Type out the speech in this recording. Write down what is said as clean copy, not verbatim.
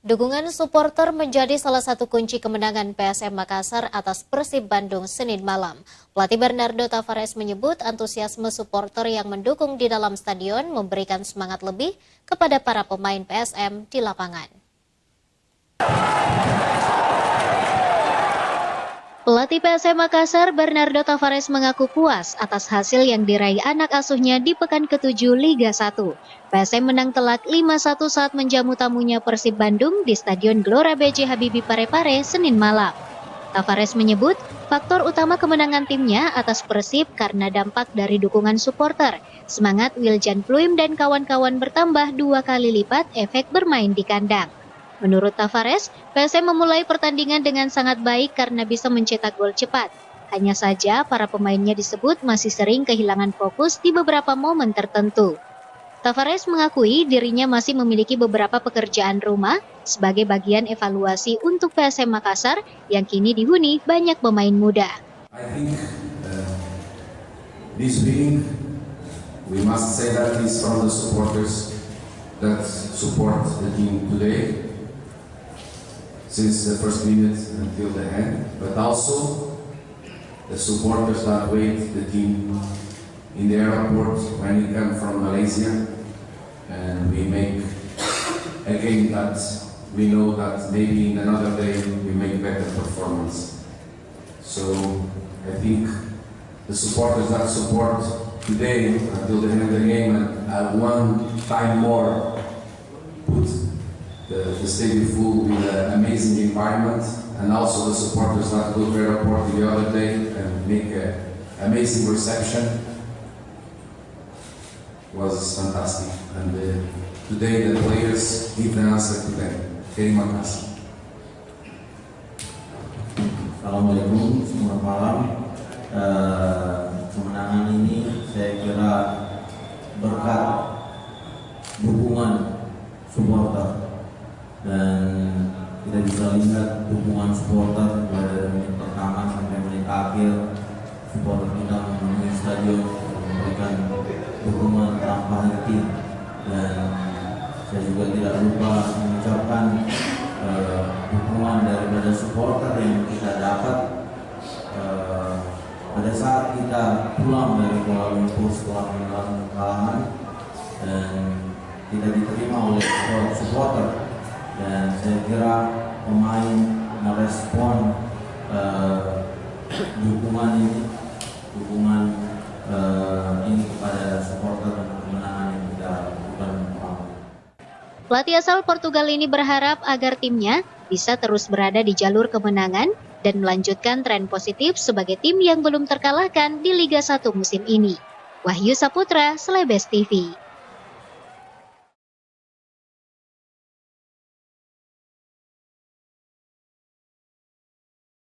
Dukungan supporter menjadi salah satu kunci kemenangan PSM Makassar atas Persib Bandung Senin malam. Pelatih Bernardo Tavares menyebut antusiasme supporter yang mendukung di dalam stadion memberikan semangat lebih kepada para pemain PSM di lapangan. Pelatih PSM Makassar Bernardo Tavares mengaku puas atas hasil yang diraih anak asuhnya di pekan ke-7 Liga 1. PSM menang telak 5-1 saat menjamu tamunya Persib Bandung di Stadion Gelora B.J. Habibie Parepare Senin malam. Tavares menyebut faktor utama kemenangan timnya atas Persib karena dampak dari dukungan supporter. Semangat Wiljan Pluim dan kawan-kawan bertambah 2 kali lipat efek bermain di kandang. Menurut Tavares, PSM memulai pertandingan dengan sangat baik karena bisa mencetak gol cepat. Hanya saja para pemainnya disebut masih sering kehilangan fokus di beberapa momen tertentu. Tavares mengakui dirinya masih memiliki beberapa pekerjaan rumah sebagai bagian evaluasi untuk PSM Makassar yang kini dihuni banyak pemain muda. I think this winning, we must say that is from the supporters that support the team today. Since the first minute until the end, but also the supporters that wait the team in the airport when we come from Malaysia, and we make a game that we know that maybe in another day we make better performance. So I think the supporters that support today until the end of the game and one time more put the stadium full with an amazing environment, and also the supporters that go to the airport the other day and make an amazing reception was fantastic. And today the players give the answer to them. Terima kasih. Assalamualaikum, selamat malam. Kemenangan ini saya kira berkat dukungan supporter. Dan kita bisa lihat dukungan supporter dari menit pertama sampai menit akhir. Supporter kita memenuhi stadion memberikan dukungan tanpa henti, dan saya juga tidak lupa mengucapkan dukungan daripada supporter yang kita dapat pada saat kita pulang dari Kuala Lumpur setelah mengalami kekalahan dan tidak diterima oleh supporter. Dan saya kira pemain merespon dukungan ini kepada supporter dan kemenangan yang kita lakukan. Pelatih asal Portugal ini berharap agar timnya bisa terus berada di jalur kemenangan dan melanjutkan tren positif sebagai tim yang belum terkalahkan di Liga 1 musim ini. Wahyu Saputra, Slebes TV.